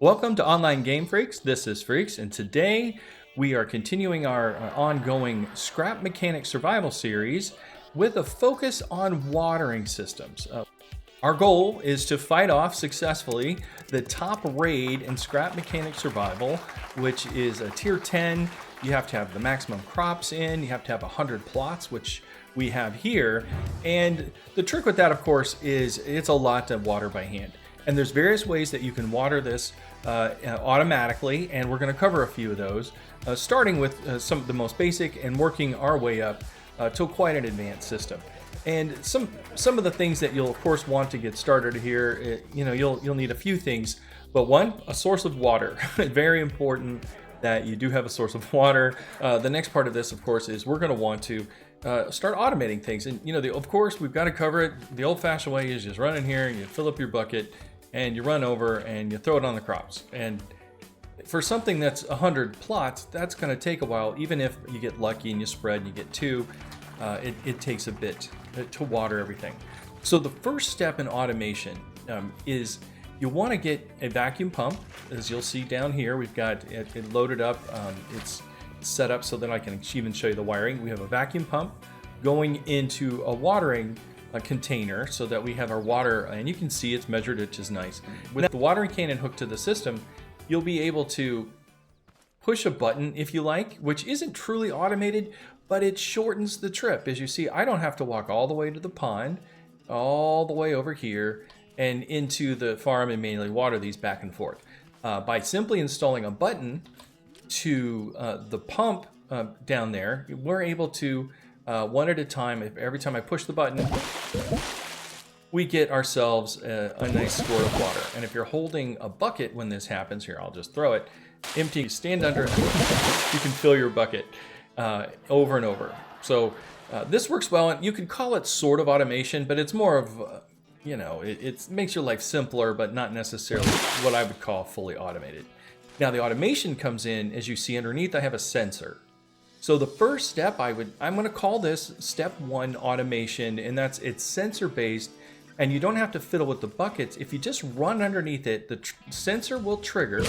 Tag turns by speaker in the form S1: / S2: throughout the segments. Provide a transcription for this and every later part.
S1: Welcome to Online Game Freaks. This is Freaks, and today we are continuing our ongoing Scrap Mechanic Survival series with a focus on watering systems. Our goal is to fight off successfully the top raid in Scrap Mechanic Survival, which is a tier 10. You have to have the maximum crops in, you have to have 100 plots, which we have here. And the trick with that, of course, is it's a lot to water by hand. And there's various ways that you can water this automatically, and we're going to cover a few of those, starting with some of the most basic and working our way up to quite an advanced system. And some of the things that you'll of course want to get started here, you'll need a few things, but one, a source of water. Very important that you do have a source of water. The next part of this, of course, is we're going to want to start automating things. And of course, we've got to cover it. The old-fashioned way is just run in here, you fill up your bucket, and you run over and you throw it on the crops. And for something that's 100 plots, that's going to take a while. Even if you get lucky and you spread and you get two, it takes a bit to water everything. So the first step in automation is you want to get a vacuum pump. As you'll see down here, we've got it loaded up. It's set up so that I can even show you the wiring. We have a vacuum pump going into a watering container so that we have our water, and you can see it's measured, which is nice. With the watering cannon hooked to the system, you'll be able to push a button if you like, which isn't truly automated, but it shortens the trip. As you see, I don't have to walk all the way to the pond, all the way over here and into the farm and manually water these back and forth. By simply installing a button to the pump down there, we're able to one at a time. Every time I push the button, we get ourselves a nice squirt of water. And if you're holding a bucket when this happens, here, I'll just throw it, empty, you stand under it, you can fill your bucket over and over. So this works well, and you could call it sort of automation, but it's more of, it makes your life simpler, but not necessarily what I would call fully automated. Now the automation comes in, as you see underneath, I have a sensor. So the first step I'm going to call this step 1 automation, and it's sensor based, and you don't have to fiddle with the buckets. If you just run underneath it, the sensor will trigger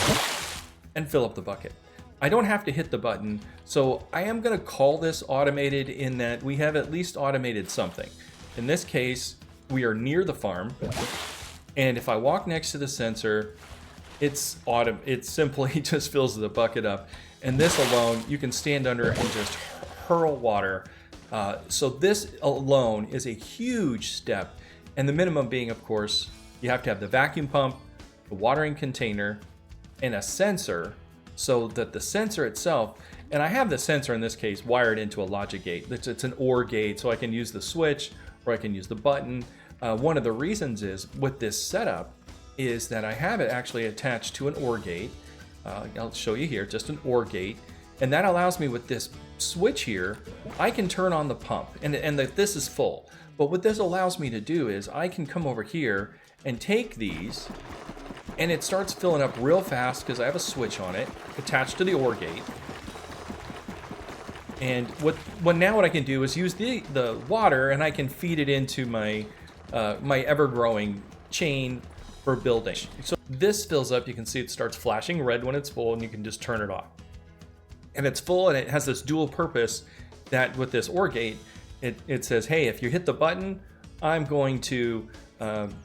S1: and fill up the bucket. I don't have to hit the button, so I am going to call this automated in that we have at least automated something. In this case, we are near the farm, and if I walk next to the sensor, it simply just fills the bucket up. And this alone, you can stand under and just hurl water. So this alone is a huge step. And the minimum being, of course, you have to have the vacuum pump, the watering container, and a sensor, so that the sensor itself, and I have the sensor in this case wired into a logic gate. It's an OR gate, so I can use the switch or I can use the button. One of the reasons is with this setup is that I have it actually attached to an OR gate. I'll show you here, just an OR gate, and that allows me with this switch here, I can turn on the pump, and this is full. But what this allows me to do is I can come over here and take these, and it starts filling up real fast because I have a switch on it attached to the OR gate. And what I can do is use the water, and I can feed it into my my ever-growing chain for building. So this fills up, you can see it starts flashing red when it's full, and you can just turn it off. And it's full, and it has this dual purpose that with this OR gate, it says, hey, if you hit the button, I'm going to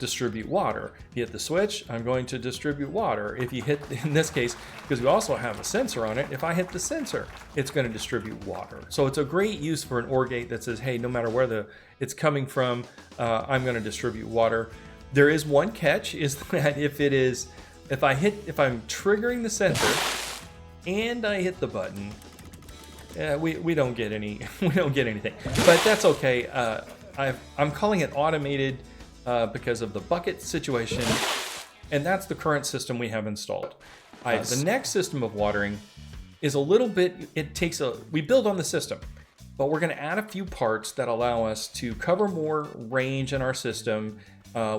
S1: distribute water. If you hit the switch, I'm going to distribute water. If you hit, in this case, because we also have a sensor on it, if I hit the sensor, it's going to distribute water. So it's a great use for an OR gate that says, hey, no matter where it's coming from, I'm going to distribute water. There is one catch, is that if I'm triggering the sensor and I hit the button, we don't get anything. But that's okay. I'm calling it automated because of the bucket situation, and that's the current system we have installed. The next system of watering is a little bit. We build on the system, but we're going to add a few parts that allow us to cover more range in our system.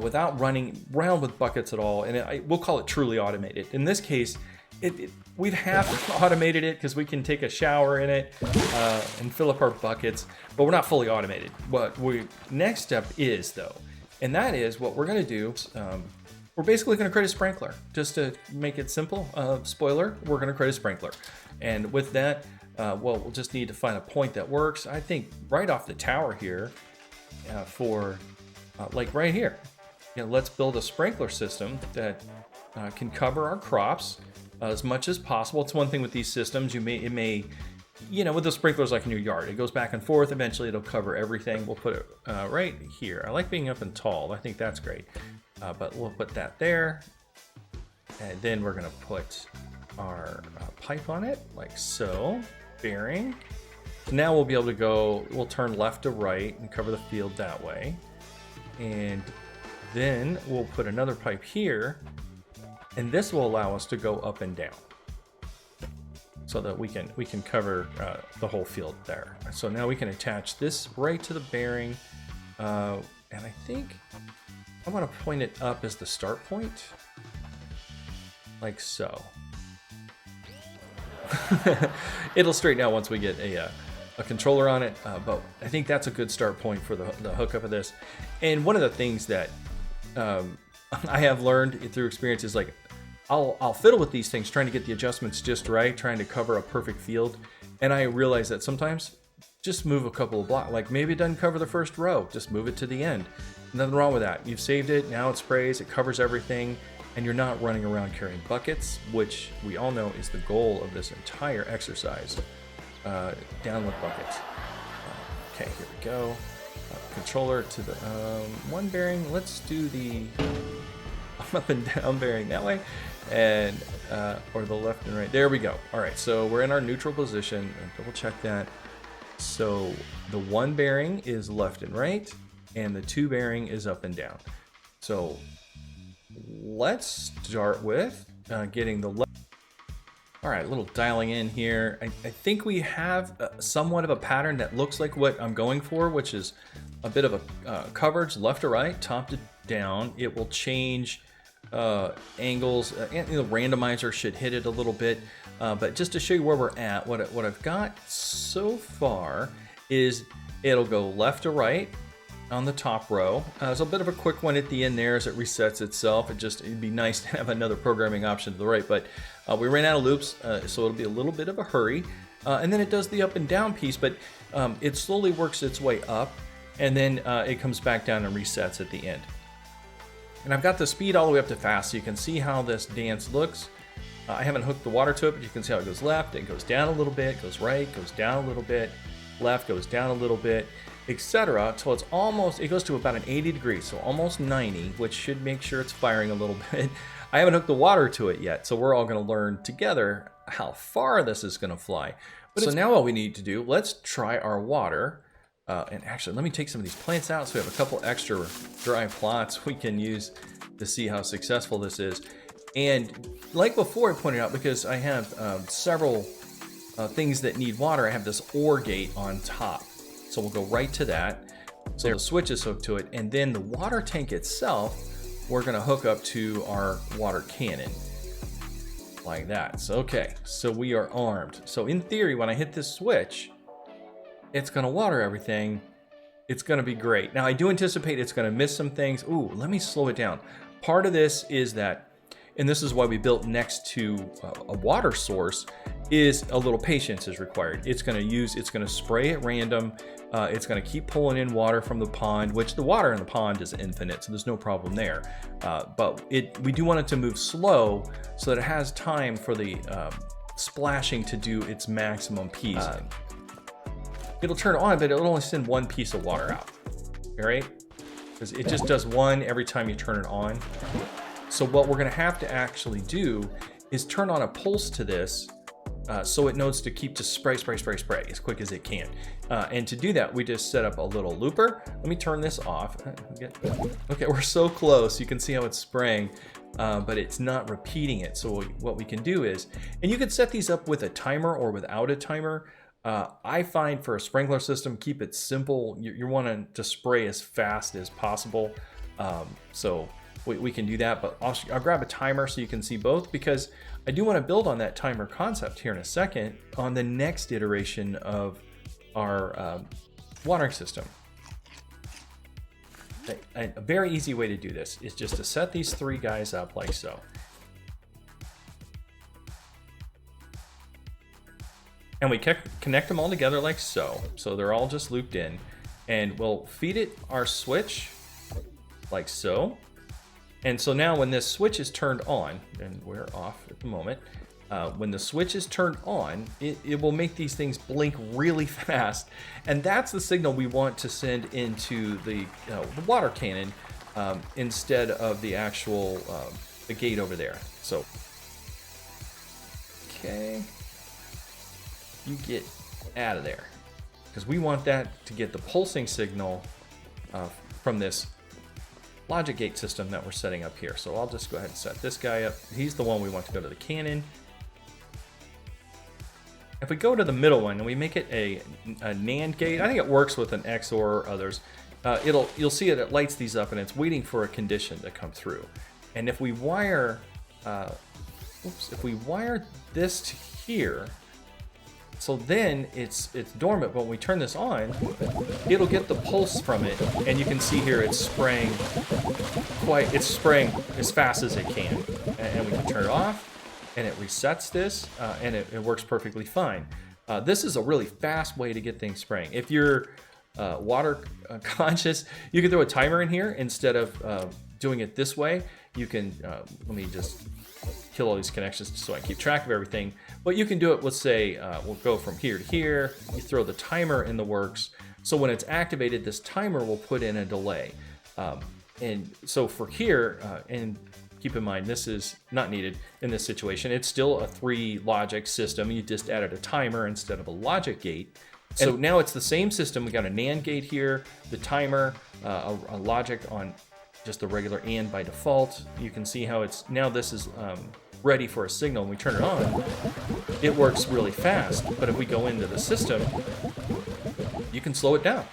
S1: Without running around with buckets at all, and we'll call it truly automated. In this case, we've half automated it because we can take a shower in it and fill up our buckets, but we're not fully automated. What next step is, though, and that is what we're going to do. we're basically going to create a sprinkler. Just to make it simple, spoiler, we're going to create a sprinkler. And with that, well, we'll just need to find a point that works. I think right off the tower here for like right here. Let's build a sprinkler system that can cover our crops as much as possible. It's one thing with these systems, it may, with the sprinklers like in your yard, it goes back and forth. Eventually it'll cover everything. We'll put it right here. I like being up and tall. I think that's great. But we'll put that there. And then we're gonna put our pipe on it like so, bearing. Now we'll be able to go, we'll turn left to right and cover the field that way. And then we'll put another pipe here, and this will allow us to go up and down so that we can cover the whole field there. So now we can attach this right to the bearing, and I think I want to point it up as the start point, like so. It'll straighten out once we get a controller on it, but I think that's a good start point for the hookup of this. And one of the things that I have learned through experience is like I'll fiddle with these things, trying to get the adjustments just right, trying to cover a perfect field, and I realize that sometimes just move a couple of blocks. Like maybe it doesn't cover the first row, just move it to the end. Nothing wrong with that. You've saved it, now it sprays, it covers everything, and you're not running around carrying buckets, which we all know is the goal of this entire exercise. Down with buckets. Okay, here we go. Controller to the one bearing. Let's do the up and down bearing that way, and or the left and right. There we go. All right, so we're in our neutral position. Double check that. So the one bearing is left and right, and the two bearing is up and down. So let's start with getting the left. All right, a little dialing in here. I think we have somewhat of a pattern that looks like what I'm going for, which is a bit of a coverage left to right, top to down. It will change angles, and the randomizer should hit it a little bit. But just to show you where we're at, what I've got so far is it'll go left to right on the top row. There's a bit of a quick one at the end there as it resets itself. It'd be nice to have another programming option to the right, but we ran out of loops, so it'll be a little bit of a hurry. And then it does the up and down piece, but it slowly works its way up, and then it comes back down and resets at the end. And I've got the speed all the way up to fast, so you can see how this dance looks. I haven't hooked the water to it, but you can see how it goes left, it goes down a little bit, goes right, goes down a little bit, left, goes down a little bit, etc. Until it goes to about an 80 degrees, so almost 90, which should make sure it's firing a little bit. I haven't hooked the water to it yet, so we're all going to learn together how far this is going to fly. So now all we need to do, let's try our water. And actually, let me take some of these plants out so we have a couple extra dry plots we can use to see how successful this is. And like before I pointed out, because I have several things that need water, I have this OR gate on top. So we'll go right to that. So the switch is hooked to it, and then the water tank itself, we're gonna hook up to our water cannon. Like that. So, okay, so we are armed. So in theory, when I hit this switch, it's gonna water everything. It's gonna be great. Now I do anticipate it's gonna miss some things. Ooh, let me slow it down. Part of this is that, and this is why we built next to a water source, is a little patience is required. It's gonna spray at random. It's gonna keep pulling in water from the pond, which the water in the pond is infinite, so there's no problem there. But we do want it to move slow so that it has time for the splashing to do its maximum piece. It'll turn on, but it'll only send one piece of water out, all right? Because it just does one every time you turn it on. So what we're gonna have to actually do is turn on a pulse to this so it knows to keep just spray as quick as it can. And to do that, we just set up a little looper. Let me turn this off. Okay, we're so close. You can see how it's spraying, but it's not repeating it. So what we can do is, and you can set these up with a timer or without a timer. I find for a sprinkler system, keep it simple. You want to spray as fast as possible. So we can do that, but I'll grab a timer so you can see both, because I do want to build on that timer concept here in a second on the next iteration of our watering system. a very easy way to do this is just to set these 3 guys up like so. And we connect them all together like so. So they're all just looped in. And we'll feed it our switch like so. And so now when this switch is turned on, and we're off at the moment, when the switch is turned on, it will make these things blink really fast. And that's the signal we want to send into the water cannon instead of the actual the gate over there. So, okay, you get out of there. Because we want that to get the pulsing signal from this logic gate system that we're setting up here. So I'll just go ahead and set this guy up. He's the one we want to go to the cannon. If we go to the middle one and we make it a NAND gate, I think it works with an XOR or others. You'll see it lights these up and it's waiting for a condition to come through. And if we wire, if we wire this to here, so then it's dormant, but when we turn this on, it'll get the pulse from it, and you can see here it's spraying as fast as it can. And we can turn it off, and it resets this, and it works perfectly fine. This is a really fast way to get things spraying. If you're water conscious, you can throw a timer in here instead of doing it this way. You can, let me just kill all these connections so I keep track of everything. But you can do it, let's say, we'll go from here to here. You throw the timer in the works. So when it's activated, this timer will put in a delay. And so for here, and keep in mind, this is not needed in this situation. It's still a 3 logic system. You just added a timer instead of a logic gate. So now it's the same system. We got a NAND gate here, the timer, a logic on just the regular AND by default. You can see how it's, now this is ready for a signal. When we turn it on, it works really fast. But if we go into the system, you can slow it down.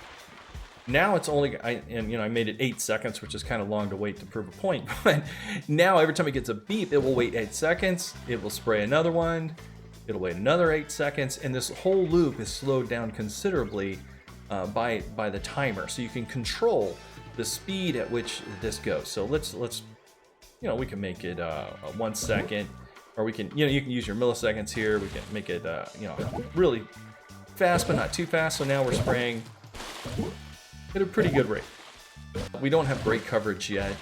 S1: Now it's only, I made it 8 seconds, which is kind of long to wait to prove a point. But now every time it gets a beep, it will wait 8 seconds. It will spray another one. It'll wait another 8 seconds. And this whole loop is slowed down considerably by the timer. So you can control the speed at which this goes. So let's we can make it 1 second, or we can, you can use your milliseconds here. We can make it really fast, but not too fast. So now we're spraying at a pretty good rate. We don't have great coverage yet,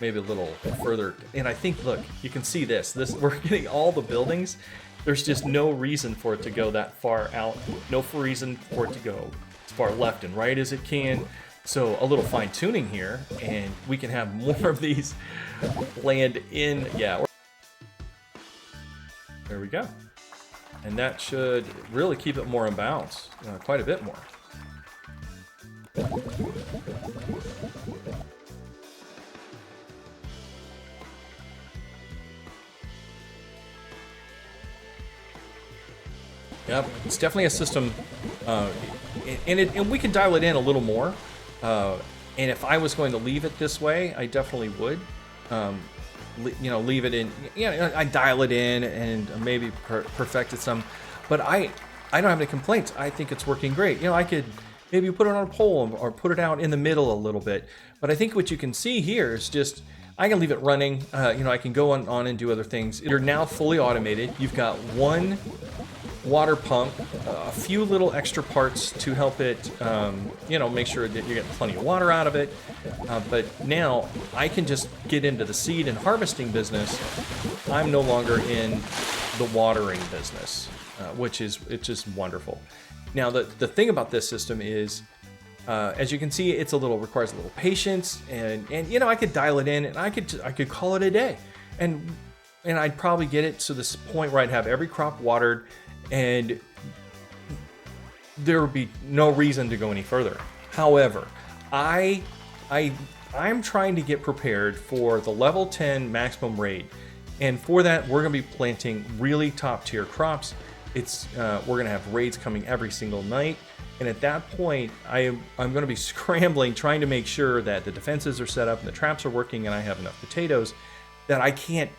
S1: maybe a little further. And I think, look, you can see this, we're getting all the buildings. There's just no reason for it to go that far out. No reason for it to go as far left and right as it can. So a little fine tuning here, and we can have more of these land in, yeah. There we go. And that should really keep it more in balance, quite a bit more. Yep, it's definitely a system, and we can dial it in a little more. And if I was going to leave it this way, I definitely would. Leave it in. I dial it in and maybe perfect it some. But I don't have any complaints. I think it's working great. I could maybe put it on a pole or put it out in the middle a little bit. But I think what you can see here is just, I can leave it running. I can go on and do other things. You're now fully automated. You've got one water pump, a few little extra parts to help it, make sure that you're getting plenty of water out of it. But now I can just get into the seed and harvesting business. I'm no longer in the watering business, which is, it's just wonderful. Now, the thing about this system is, as you can see, requires a little patience, and I could dial it in and I could call it a day, and I'd probably get it to this point where I'd have every crop watered, and there would be no reason to go any further. However, I'm trying to get prepared for the level 10 maximum rate, and for that we're going to be planting really top tier crops. We're going to have raids coming every single night, and at that point I'm going to be scrambling, trying to make sure that the defenses are set up and the traps are working and I have enough potatoes that I can't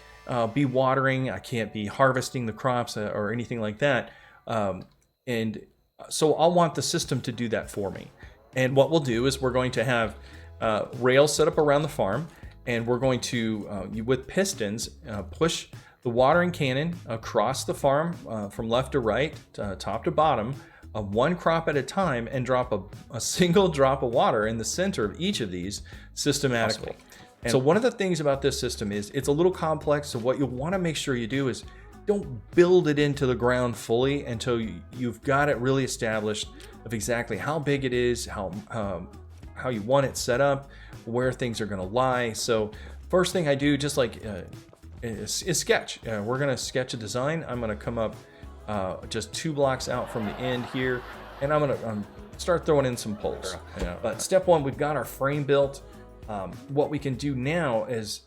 S1: be watering, I can't be harvesting the crops or anything like that. And so I'll want the system to do that for me. And what we'll do is we're going to have rails set up around the farm, and we're going to, with pistons, push the watering cannon across the farm from left to right, top to bottom, one crop at a time, and drop a single drop of water in the center of each of these systematically. And so one of the things about this system is it's a little complex, so what you'll want to make sure you do is don't build it into the ground fully until you've got it really established of exactly how big it is, how you want it set up, where things are going to lie. So first thing I do, just like is sketch. We're going to sketch a design. I'm going to come up just 2 blocks out from the end here, and I'm going to start throwing in some poles. But step one, we've got our frame built. What we can do now is,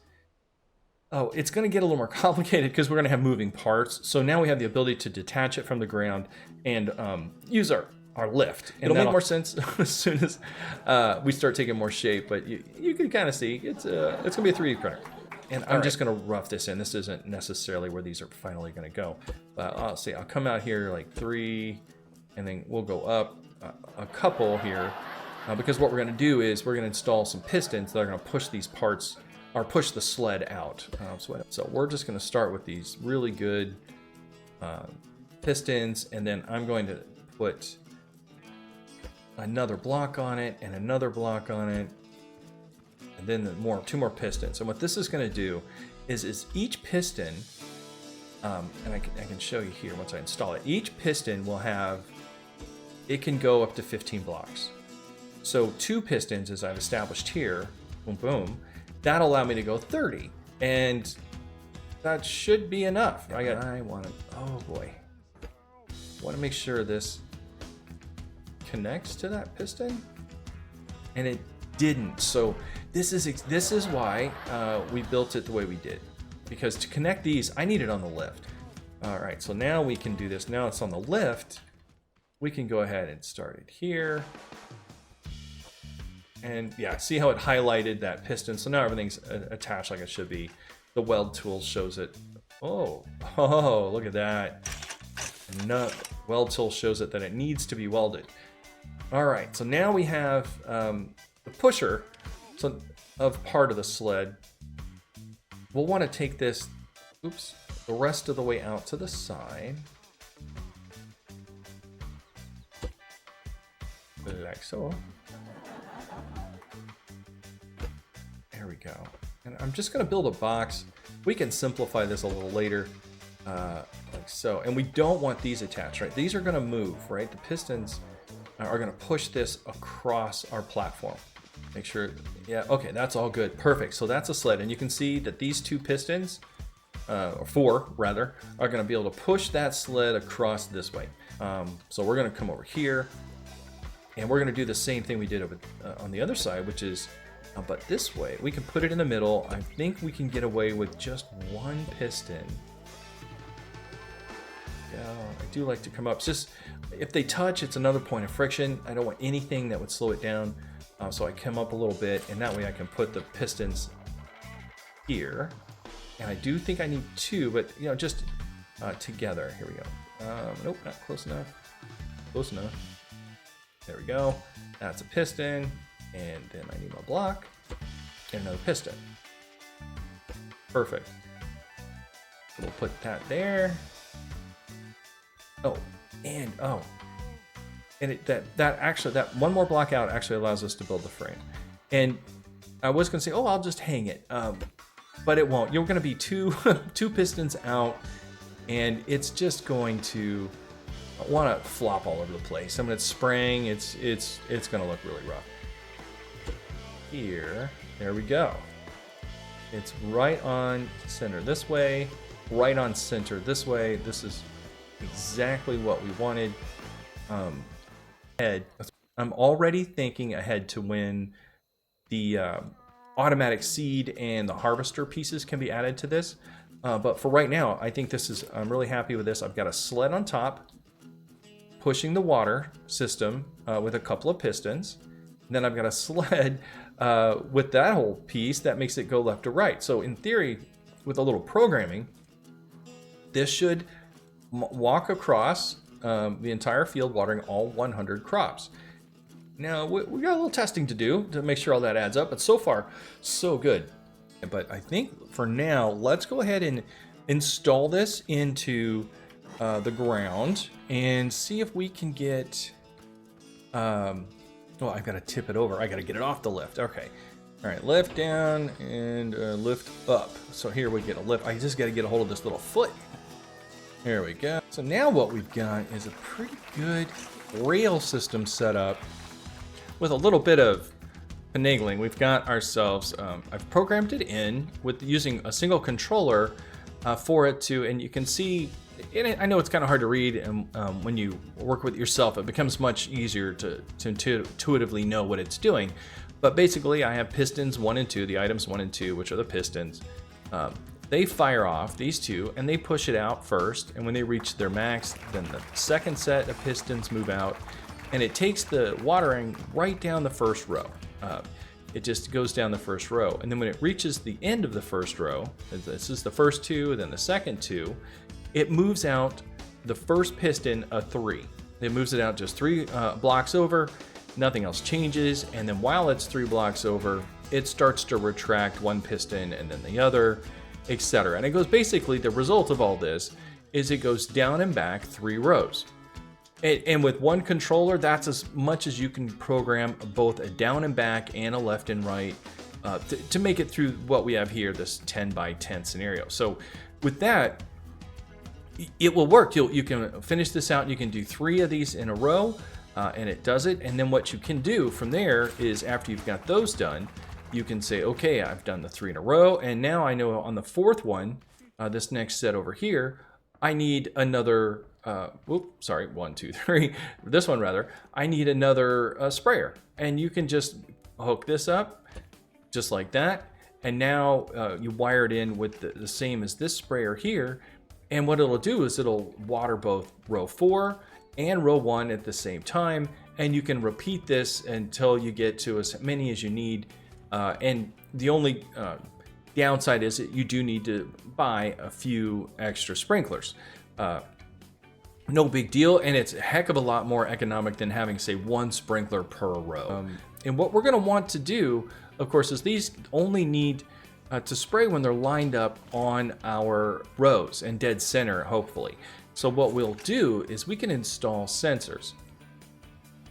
S1: it's going to get a little more complicated because we're going to have moving parts. So now we have the ability to detach it from the ground and use our lift. And it'll make more sense as soon as we start taking more shape. But you can kind of see it's going to be a 3D printer. And I'm just going to rough this in. This isn't necessarily where these are finally going to go. But I'll see. I'll come out here like 3, and then we'll go up a couple here. Because what we're going to do is we're going to install some pistons that are going to push these parts, or push the sled out. So we're just going to start with these really good pistons, and then I'm going to put another block on it and another block on it, and then 2 more pistons. And what this is going to do is each piston, and I can show you here once I install it. Each piston will have, it can go up to 15 blocks. So 2 pistons, as I've established here, boom, boom, that'll allow me to go 30, and that should be enough. I want to, oh boy, want to make sure this connects to that piston, and it didn't. So this is why we built it the way we did, because to connect these, I need it on the lift. All right, so now we can do this. Now it's on the lift. We can go ahead and start it here. And yeah, see how it highlighted that piston? So now everything's attached like it should be. The weld tool shows it. Oh, look at that. Weld tool shows it that it needs to be welded. All right, so now we have the pusher of part of the sled. We'll want to take this, the rest of the way out to the side. Like so. There we go. And I'm just going to build a box. We can simplify this a little later, like so. And we don't want these attached, right? These are going to move, right? The pistons are going to push this across our platform. Make sure, yeah, okay, that's all good. Perfect. So that's a sled. And you can see that these 2 pistons, or 4 rather, are going to be able to push that sled across this way. So we're going to come over here, and we're going to do the same thing we did over, on the other side, which is, but this way, we can put it in the middle. I think we can get away with just 1 piston. Yeah, I do like to come up. It's just, if they touch, it's another point of friction. I don't want anything that would slow it down. So I come up a little bit, and that way I can put the pistons here. And I do think I need 2, but just together. Here we go. Nope, not close enough. Close enough. There we go. That's a piston. And then I need my block and another piston. Perfect. So we'll put that there. And that one more block out actually allows us to build the frame. And I was going to say, I'll just hang it, but it won't. You're going to be two pistons out, and it's just going to want to flop all over the place. I mean, it's spraying. It's going to look really rough. Here, there we go. It's right on center this way, right on center this way. This is exactly what we wanted. I'm already thinking ahead to when the automatic seed and the harvester pieces can be added to this. But for right now, I think I'm really happy with this. I've got a sled on top pushing the water system with a couple of pistons. And then I've got a sled with that whole piece that makes it go left to right. So in theory, with a little programming, this should walk across the entire field watering all 100 crops. Now, we got a little testing to do to make sure all that adds up, but so far, so good. But I think for now, let's go ahead and install this into the ground and see if we can get... oh, I've got to tip it over. I got to get it off the lift. Okay. All right, lift down and lift up. So here we get a lift. I just got to get a hold of this little foot. There we go. So now what we've got is a pretty good rail system set up with a little bit of finagling. We've got ourselves, I've programmed it in with using a single controller for it to, and you can see, and I know it's kind of hard to read, and when you work with it yourself, it becomes much easier to intuitively know what it's doing. But basically, I have pistons 1 and 2, the items 1 and 2, which are the pistons. They fire off, these two, and they push it out first, and when they reach their max, then the second set of pistons move out, and it takes the watering right down the first row. It just goes down the first row, and then when it reaches the end of the first row, this is the first 2, then the second 2, it moves out the first piston a 3. It moves it out just 3 blocks over, nothing else changes, and then while it's 3 blocks over, it starts to retract one piston and then the other, etc. And it goes, basically, the result of all this is it goes down and back 3 rows. And with one controller, that's as much as you can program both a down and back and a left and right to make it through what we have here, this 10 by 10 scenario. So with that, it will work. You can finish this out. You can do 3 of these in a row, and it does it. And then what you can do from there is, after you've got those done, you can say, okay, I've done the 3 in a row, and now I know on the 4th one, this next set over here, I need another, 1, 2, 3, this one rather, I need another sprayer. And you can just hook this up, just like that, and now you wire it in with the same as this sprayer here, and what it'll do is it'll water both row 4 and row 1 at the same time, and you can repeat this until you get to as many as you need. And the only downside is that you do need to buy a few extra sprinklers. No big deal, and it's a heck of a lot more economic than having, say, 1 sprinkler per row. And what we're going to want to do, of course, is these only need to spray when they're lined up on our rows and dead center, hopefully. So what we'll do is we can install sensors.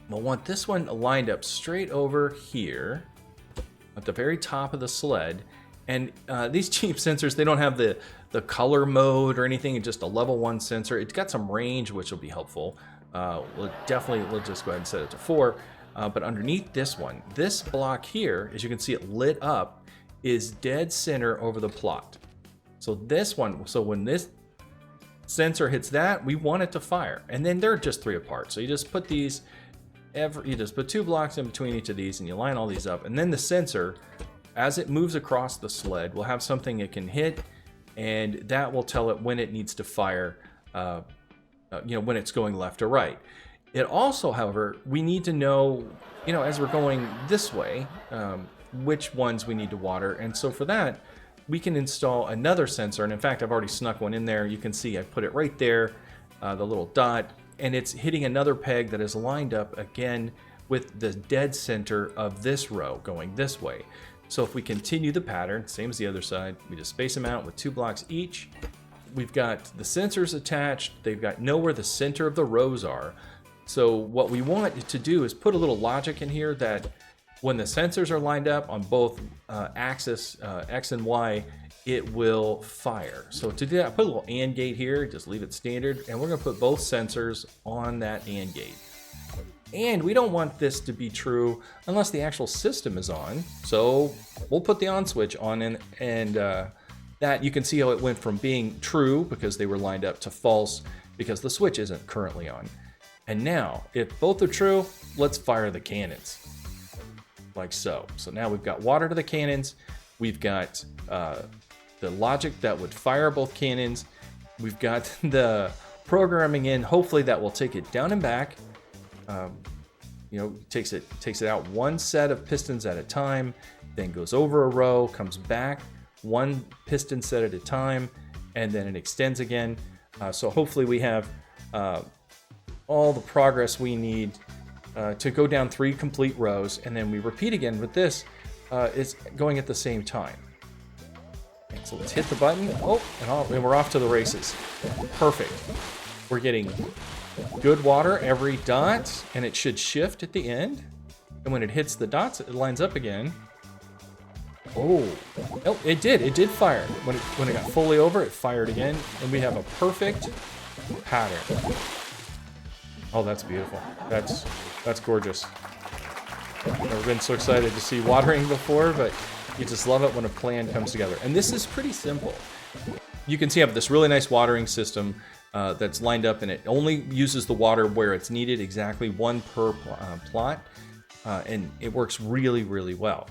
S1: We'll want this one lined up straight over here at the very top of the sled. And these cheap sensors, they don't have the color mode or anything. It's just a level 1 sensor. It's got some range, which will be helpful. We'll just go ahead and set it to 4. But underneath this one, this block here, as you can see it lit up, is dead center over the plot. So this one, so when this sensor hits that, we want it to fire. And then they're just 3 apart. So you just put these, you just put 2 blocks in between each of these, and you line all these up. And then the sensor, as it moves across the sled, will have something it can hit, and that will tell it when it needs to fire, when it's going left or right. It also, however, we need to know, as we're going this way, which ones we need to water. And so for that, we can install another sensor. And in fact, I've already snuck one in there. You can see I put it right there, the little dot, and it's hitting another peg that is lined up again with the dead center of this row going this way. So if we continue the pattern, same as the other side, we just space them out with 2 blocks each. We've got the sensors attached. They've got know where the center of the rows are. So what we want to do is put a little logic in here that when the sensors are lined up on both axis, X and Y, it will fire. So to do that, I put a little AND gate here, just leave it standard, and we're gonna put both sensors on that AND gate. And we don't want this to be true unless the actual system is on. So we'll put the on switch on, and that you can see how it went from being true because they were lined up to false because the switch isn't currently on. And now, if both are true, let's fire the cannons. Like so. So now we've got water to the cannons. We've got the logic that would fire both cannons. We've got the programming in. Hopefully that will take it down and back. Takes it out 1 set of pistons at a time, then goes over a row, comes back 1 piston set at a time, and then it extends again. So hopefully we have all the progress we need to go down 3 complete rows, and then we repeat again with this. It's going at the same time. Okay, so let's hit the button. Oh, and we're off to the races. Perfect. We're getting good water every dot, and it should shift at the end. And when it hits the dots, it lines up again. Oh, it did. It did fire. When it got fully over, it fired again, and we have a perfect pattern. Oh, that's beautiful. That's gorgeous. I've never been so excited to see watering before, but you just love it when a plan comes together. And this is pretty simple. You can see I have this really nice watering system that's lined up, and it only uses the water where it's needed, exactly 1 per plot, and it works really, really well.